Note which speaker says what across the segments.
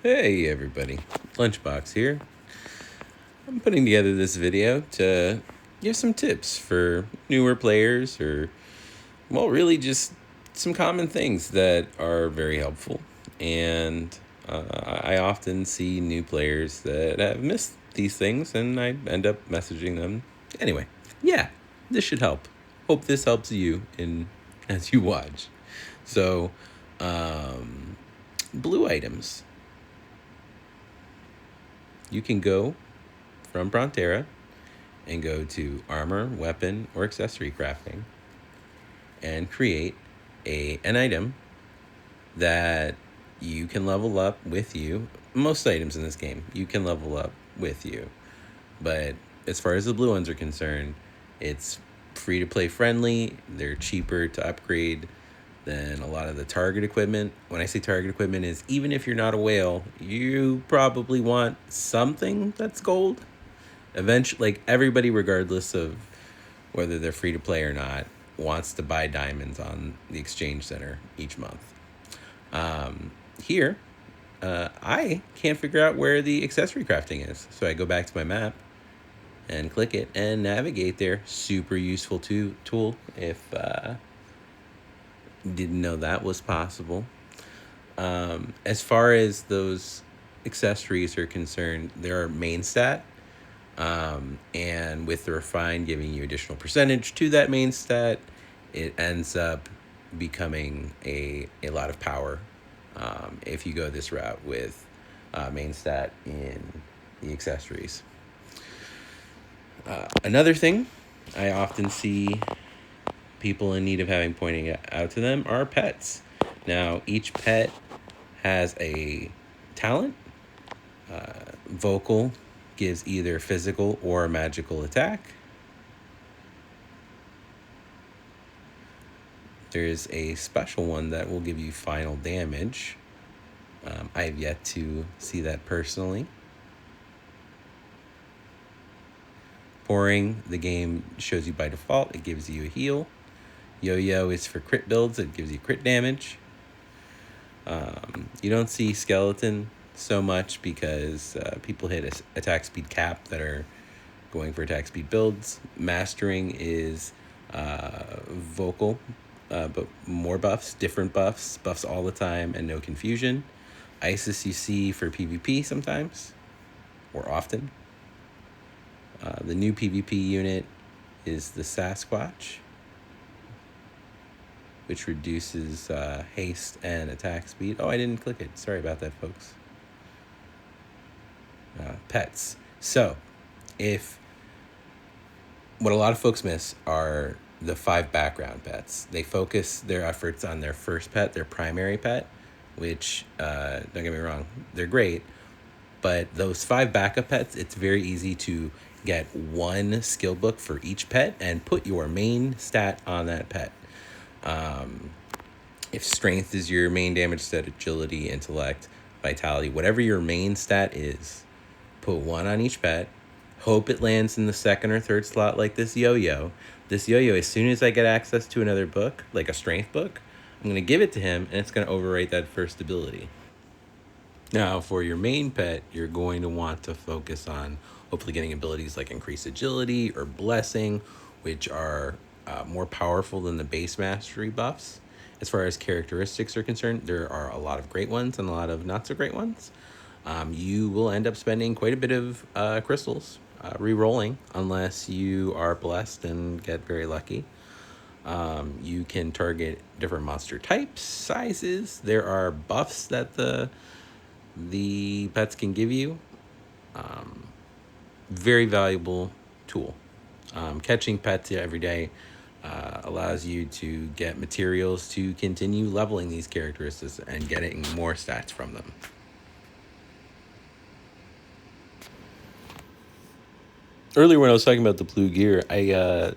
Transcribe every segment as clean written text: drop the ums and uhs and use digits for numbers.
Speaker 1: Hey everybody, Lunchbox here. I'm putting together this video to give some tips for newer players or, well, really just some common things that are very helpful. And I often see new players that have missed these things and I end up messaging them. Anyway, yeah, this should help. Hope this helps you in as you watch. So, um, blue items. You can go from Frontera and go to armor, weapon, or accessory crafting and create an item that you can level up with you. Most items in this game you can level up with you, but as far as the blue ones are concerned, it's free to play friendly. They're cheaper to upgrade than a lot of the target equipment. When I say target equipment, is even if you're not a whale, you probably want something that's gold. Eventually, like everybody, regardless of whether they're free to play or not, wants to buy diamonds on the exchange center each month. Here, I can't figure out where the accessory crafting is, so I go back to my map and click it and navigate there. Super useful tool if didn't know that was possible. As far as those accessories are concerned, there are main stat, and with the refine giving you additional percentage to that main stat, it ends up becoming a lot of power if you go this route with main stat in the accessories. Another thing I often see people in need of having pointing out to them are pets. Now, each pet has a talent. Vocal gives either physical or magical attack. There's a special one that will give you final damage. I have yet to see that personally. Pouring, the game shows you by default. It gives you a heal. Yo-Yo is for crit builds. It gives you crit damage. You don't see Skeleton so much because people hit attack speed cap that are going for attack speed builds. Mastering is vocal, but more buffs, different buffs all the time, and no confusion. Isis you see for PvP sometimes, or often. The new PvP unit is the Sasquatch, which reduces haste and attack speed. Oh, I didn't click it. Sorry about that, folks. Pets. So, if what a lot of folks miss are the 5 background pets. They focus their efforts on their first pet, their primary pet, which, don't get me wrong, they're great. But those 5 backup pets, it's very easy to get one skill book for each pet and put your main stat on that pet. If strength is your main damage stat, agility, intellect, vitality, whatever your main stat is, put one on each pet. Hope it lands in the second or third slot like this yo-yo. This yo-yo, as soon as I get access to another book, like a strength book, I'm going to give it to him, and it's going to overwrite that first ability. Now, for your main pet, you're going to want to focus on hopefully getting abilities like increased agility or blessing, which are more powerful than the base mastery buffs. As far as characteristics are concerned, there are a lot of great ones and a lot of not so great ones. You will end up spending quite a bit of crystals re-rolling unless you are blessed and get very lucky. You can target different monster types, sizes. There are buffs that the pets can give you. Very valuable tool. Catching pets every day allows you to get materials to continue leveling these characteristics and getting more stats from them. Earlier when I was talking about the blue gear, I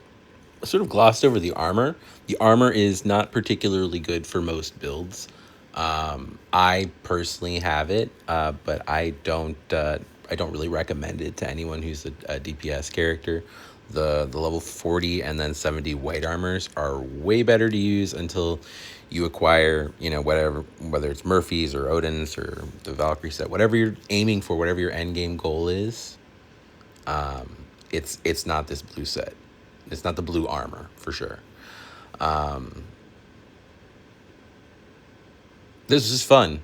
Speaker 1: sort of glossed over the armor. The armor is not particularly good for most builds. I personally have it, but I don't really recommend it to anyone who's a DPS character. The level 40 and then 70 white armors are way better to use until you acquire, whatever, whether it's Murphy's or Odin's or the Valkyrie set, whatever you're aiming for, whatever your end game goal is. It's not this blue set. It's not the blue armor for sure. This is fun.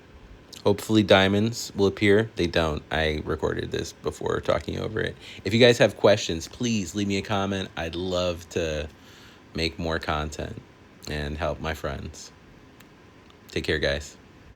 Speaker 1: Hopefully diamonds will appear. They don't. I recorded this before talking over it. If you guys have questions, please leave me a comment. I'd love to make more content and help my friends. Take care, guys.